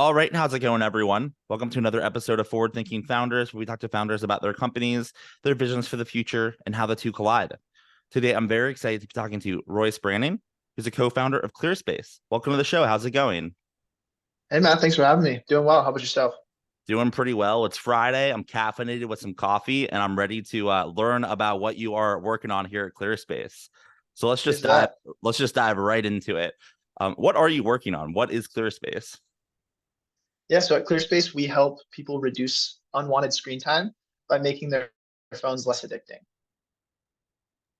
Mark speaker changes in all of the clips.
Speaker 1: All right, how's it going, everyone? Welcome to another episode of Forward Thinking Founders, where we talk to founders about their companies, their visions for the future, and how the two collide. Today, I'm very excited to be talking to Royce Branning, who's a co-founder of ClearSpace. Welcome to the show. How's it going?
Speaker 2: Hey Matt, thanks for having me. Doing well. How about yourself?
Speaker 1: Doing pretty well. It's Friday. I'm caffeinated with some coffee, and I'm ready to learn about what you are working on here at ClearSpace. So let's
Speaker 2: Here's
Speaker 1: just
Speaker 2: to
Speaker 1: dive.
Speaker 2: that.
Speaker 1: Let's just dive right into it. What are you working on? What is ClearSpace?
Speaker 2: Yeah, so at ClearSpace, we help people reduce unwanted screen time by making their phones less addicting.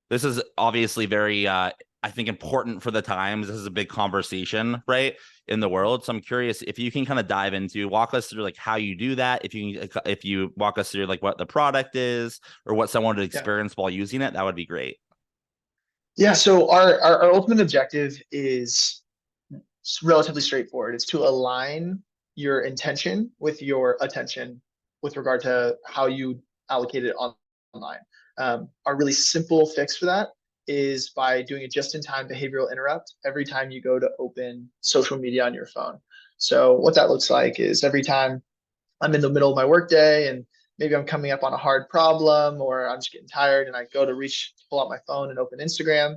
Speaker 1: This is obviously very I think important for the times. This is a big conversation, right, in the world. So I'm curious if you can kind of dive into, walk us through like how you do that. If you walk us through like what the product is or what someone would
Speaker 2: Yeah.
Speaker 1: experience while using it, that would be great.
Speaker 2: Yeah, so our ultimate objective is relatively straightforward. It's to align your intention with your attention with regard to how you allocate it online. Our really simple fix for that is by doing a just-in-time behavioral interrupt every time you go to open social media on your phone. So what that looks like is every time I'm in the middle of my workday and maybe I'm coming up on a hard problem or I'm just getting tired and I go to reach to pull out my phone and open Instagram,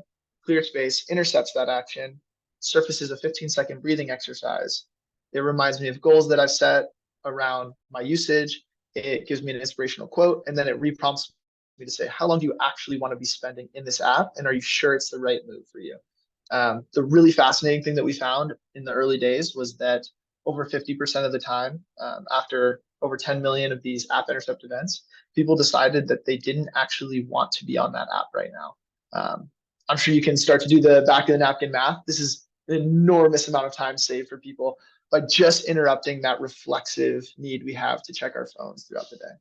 Speaker 2: ClearSpace intercepts that action, surfaces a 15-second breathing exercise. It reminds me of goals that I've set around my usage. It gives me an inspirational quote, and then it reprompts me to say, how long do you actually want to be spending in this app? And are you sure it's the right move for you? The really fascinating thing that we found in the early days was that over 50% of the time, after over 10 million of these app intercept events, people decided that they didn't actually want to be on that app right now. I'm sure you can start to do the back of the napkin math. This is an enormous amount of time saved for people by just interrupting that reflexive need we have to check our phones throughout the day.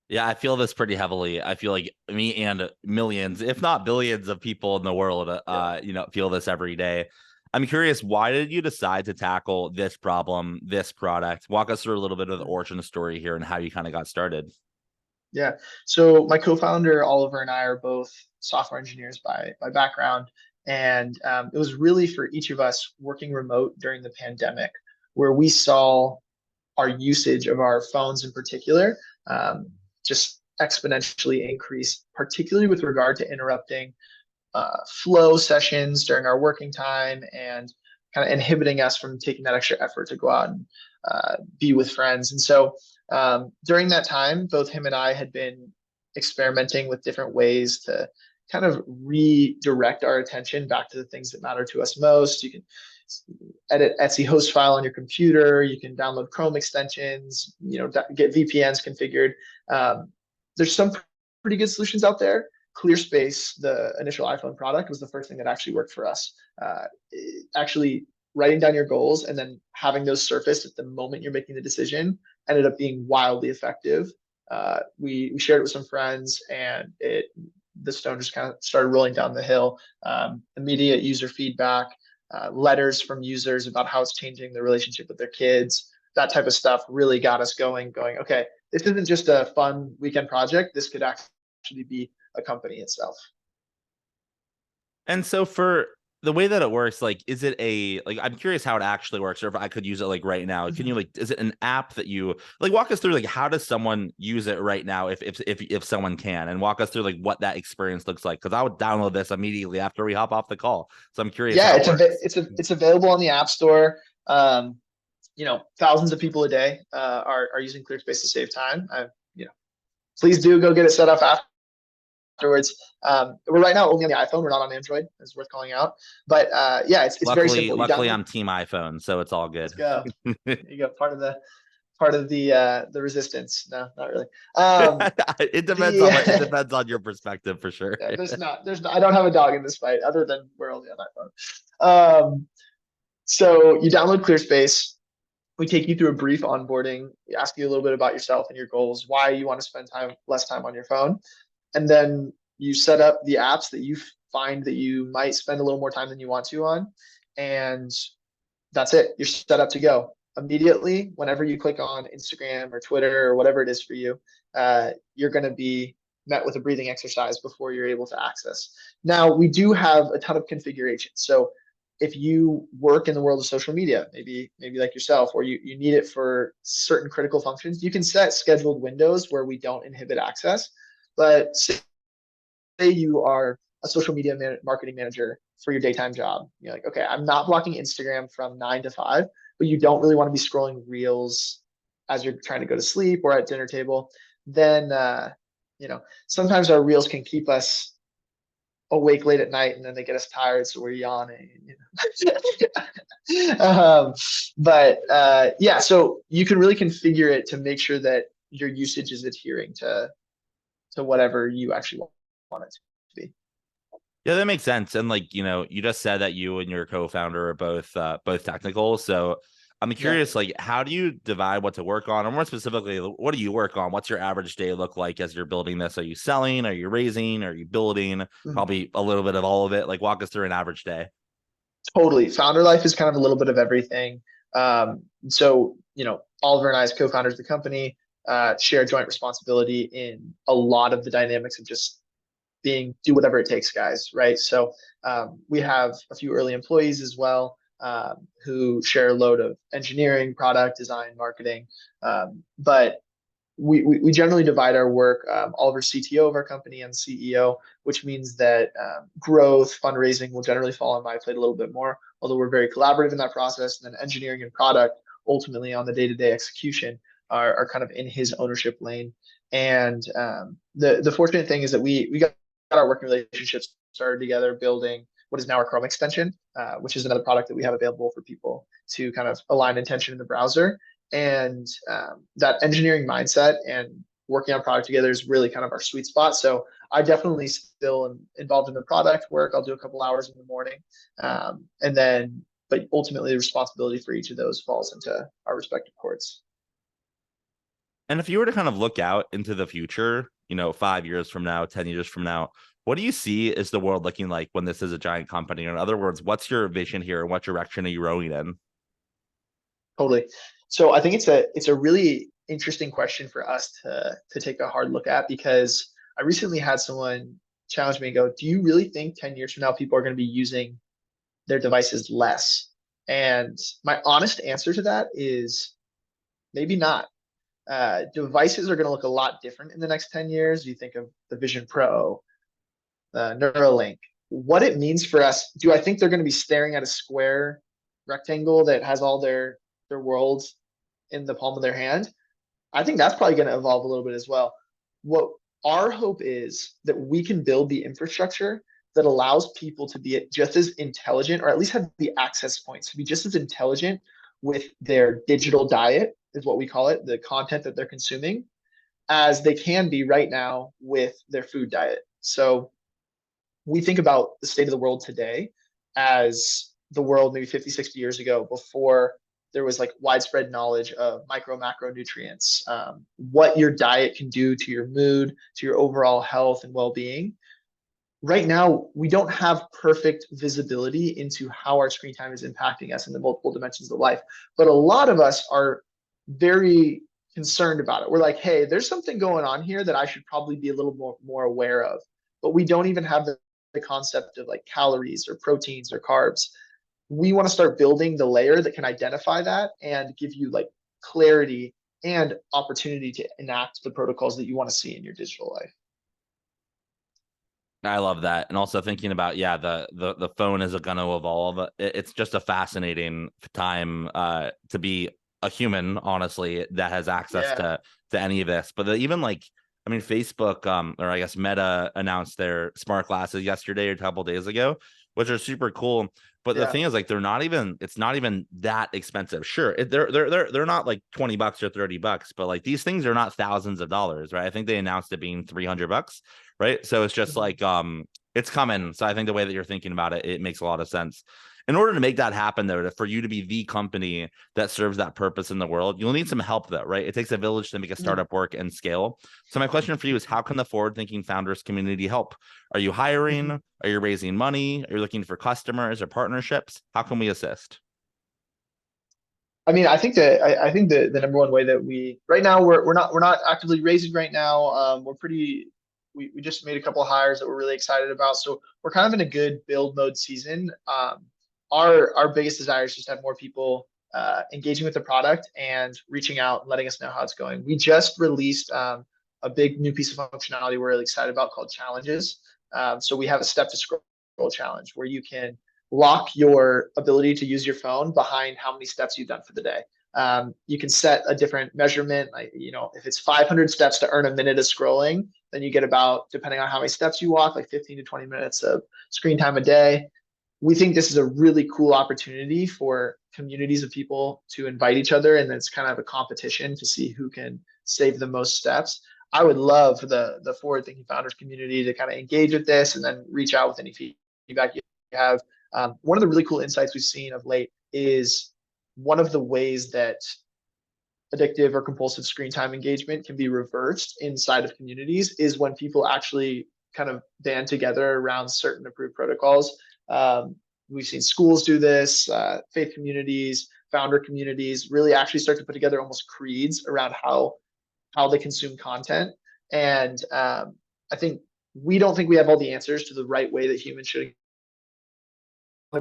Speaker 1: Yeah, I feel this pretty heavily. I feel like me and millions, if not billions of people in the world,
Speaker 2: Yeah.
Speaker 1: feel this every day. I'm curious, why did you decide to tackle this problem, this product? Walk us through a little bit of the origin story here and how you kind of got started.
Speaker 2: Yeah. So my co-founder Oliver and I are both software engineers by background, and it was really for each of us working remote during the pandemic, where we saw our usage of our phones in particular just exponentially increase, particularly with regard to interrupting flow sessions during our working time and kind of inhibiting us from taking that extra effort to go out and be with friends. And so during that time, both him and I had been experimenting with different ways to kind of redirect our attention back to the things that matter to us most. You can edit Etsy host file on your computer. You can download Chrome extensions. Get VPNs configured. There's some pretty good solutions out there. ClearSpace, the initial iPhone product, was the first thing that actually worked for us. Actually, writing down your goals and then having those surfaced at the moment you're making the decision ended up being wildly effective. We shared it with some friends, and the stone just kind of started rolling down the hill. Immediate user feedback, letters from users about how it's changing their relationship with their kids. That type of stuff really got us going. Okay, this isn't just a fun weekend project. This could actually be a company itself.
Speaker 1: And so for the way that it works, like, is it I'm curious how it actually works, or if I could use it like right now. Can you is it an app that you walk us through, like, how does someone use it right now if someone can, and walk us through like what that experience looks like? Because I would download this immediately after we hop off the call. So I'm curious
Speaker 2: Yeah,
Speaker 1: how it works.
Speaker 2: it's available on the App Store. Thousands of people a day are using ClearSpace to save time. Please do go get it set up afterwards. We're right now only on the iPhone. We're not on Android. It's worth calling out. But yeah, it's very
Speaker 1: Luckily,
Speaker 2: simple. You
Speaker 1: luckily,
Speaker 2: download.
Speaker 1: I'm Team iPhone, so it's all good.
Speaker 2: Let's go. There you go. Part of the resistance. No, not really. Um,
Speaker 1: It depends on it
Speaker 2: the
Speaker 1: depends on your perspective for sure.
Speaker 2: yeah, there's not. I don't have a dog in this fight, other than we're only on iPhone. So you download ClearSpace. We take you through a brief onboarding. We ask you a little bit about yourself and your goals, why you want to spend less time on your phone, and then you set up the apps that you find that you might spend a little more time than you want to on, and that's it. You're set up to go immediately. Whenever you click on Instagram or Twitter or whatever it is for you, you're going to be met with a breathing exercise before you're able to access. Now, we do have a ton of configurations. So if you work in the world of social media, maybe like yourself, or you need it for certain critical functions, you can set scheduled windows where we don't inhibit access. But say you are a social media marketing manager for your daytime job. You're like, okay, I'm not blocking Instagram from 9 to 5, but you don't really want to be scrolling reels as you're trying to go to sleep or at dinner table. Then, sometimes our reels can keep us awake late at night, and then they get us tired, so we're yawning. Yeah, so you can really configure it to make sure that your usage is adhering to whatever you actually want it to be.
Speaker 1: Yeah, that makes sense. And like, you just said that you and your co-founder are both technical. So I'm
Speaker 2: Yeah.
Speaker 1: curious, like, how do you divide what to work on? Or more specifically, what do you work on? What's your average day look like as you're building this? Are you selling? Are you raising? Are you building?
Speaker 2: Mhm.
Speaker 1: Probably a little bit of all of it. Like, walk us through an average day.
Speaker 2: Totally. Founder life is kind of a little bit of everything. Oliver and I, as co-founders of the company, share joint responsibility in a lot of the dynamics of just being do whatever it takes, guys, right? So we have a few early employees as well, who share a load of engineering, product design, marketing. But we generally divide our work. Oliver's CTO of our company and CEO, which means that growth, fundraising will generally fall on my plate a little bit more, although we're very collaborative in that process. And then engineering and product, ultimately on the day-to-day execution, are kind of in his ownership lane. And the fortunate thing is that we got our working relationships started together building what is now our Chrome extension, which is another product that we have available for people to kind of align intention in the browser. And that engineering mindset and working on product together is really kind of our sweet spot. So I definitely still am involved in the product work. I'll do a couple hours in the morning, but ultimately the responsibility for each of those falls into our respective courts.
Speaker 1: And if you were to kind of look out into the future, 5 years from now, 10 years from now, what do you see is the world looking like when this is a giant company? Or in other words, what's your vision here? What direction are you rowing in?
Speaker 2: Totally. So I think it's a really interesting question for us to take a hard look at, because I recently had someone challenge me and go, "Do you really think 10 years from now people are going to be using their devices less?" And my honest answer to that is maybe not. Devices are going to look a lot different in the next 10 years. You think of the Vision Pro, the Neuralink, what it means for us. Do I think they're going to be staring at a square rectangle that has all their worlds in the palm of their hand? I think that's probably going to evolve a little bit as well. What our hope is that we can build the infrastructure that allows people to be just as intelligent, or at least have the access points to be just as intelligent with their digital diet, is what we call it, the content that they're consuming, as they can be right now with their food diet. So we think about the state of the world today as the world maybe 50, 60 years ago, before there was like widespread knowledge of micro macronutrients, what your diet can do to your mood, to your overall health and well-being. Right now, we don't have perfect visibility into how our screen time is impacting us in the multiple dimensions of life, but a lot of us are very concerned about it. We're like, hey, there's something going on here that I should probably be a little more aware of, but we don't even have the concept of like calories or proteins or carbs. We want to start building the layer that can identify that and give you like clarity and opportunity to enact the protocols that you want to see in your digital life.
Speaker 1: I love that. And also thinking about, yeah, the phone is going to evolve. It's just a fascinating time to be a human, honestly, that has access
Speaker 2: Yeah,
Speaker 1: to any of this. But even like, I mean, Facebook, or I guess Meta announced their smart glasses yesterday or a couple days ago, which are super cool. But the
Speaker 2: yeah.
Speaker 1: thing is, like, it's not even that expensive. Sure, they're not like $20 or $30, but like these things are not thousands of dollars, right? I think they announced it being $300, right? So it's just
Speaker 2: Mhm.
Speaker 1: like it's coming. So I think the way that you're thinking about it, it makes a lot of sense. In order to make that happen, though, for you to be the company that serves that purpose in the world, you'll need some help, though, right? It takes a village to make a
Speaker 2: Mhm.
Speaker 1: startup work and scale. So my question for you is, how can the forward-thinking founders community help? Are you hiring?
Speaker 2: Mhm.
Speaker 1: Are you raising money? Are you looking for customers or partnerships? How can we assist?
Speaker 2: I mean, I think the number one way that we right now we're not actively raising right now. We're pretty we just made a couple of hires that we're really excited about. So we're kind of in a good build mode season. our biggest desire is just to have more people engaging with the product and reaching out and letting us know how it's going. We just released a big new piece of functionality we're really excited about called challenges. So we have a step to scroll challenge where you can lock your ability to use your phone behind how many steps you've done for the day. You can set a different measurement, like, if it's 500 steps to earn a minute of scrolling, then you get about, depending on how many steps you walk, like 15 to 20 minutes of screen time a day. We think this is a really cool opportunity for communities of people to invite each other, and it's kind of a competition to see who can save the most steps. I would love for the forward thinking founders community to kind of engage with this and then reach out with any feedback you have. One of the really cool insights we've seen of late is one of the ways that addictive or compulsive screen time engagement can be reversed inside of communities is when people actually kind of band together around certain approved protocols. We've seen schools do this, faith communities, founder communities really actually start to put together almost creeds around how they consume content. And I think we don't think we have all the answers to the right way that humans should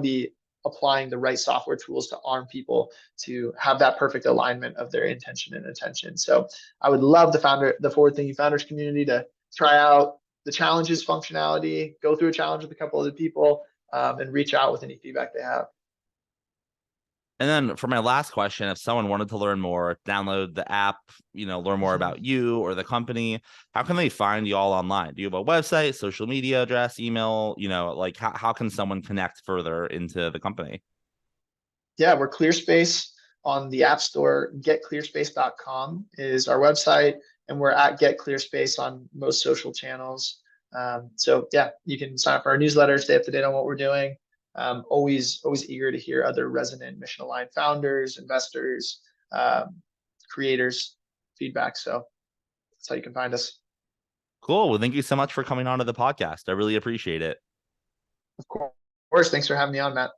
Speaker 2: be applying the right software tools to arm people to have that perfect alignment of their intention and attention. So I would love the forward thinking founders community to try out the challenges functionality, go through a challenge with a couple other people, and reach out with any feedback they have.
Speaker 1: And then for my last question, if someone wanted to learn more, download the app, learn more about you or the company, how can they find you all online? Do you have a website, social media address, email? Like how can someone connect further into the company?
Speaker 2: Yeah, we're ClearSpace on the App Store. GetClearspace.com is our website, and we're at GetClearspace on most social channels. So yeah, you can sign up for our newsletter, stay up to date on what we're doing. Always eager to hear other resonant mission aligned founders, investors, creators feedback. So that's how you can find us.
Speaker 1: Cool. Well, thank you so much for coming on to the podcast. I really appreciate it.
Speaker 2: Of course. Thanks for having me on, Matt.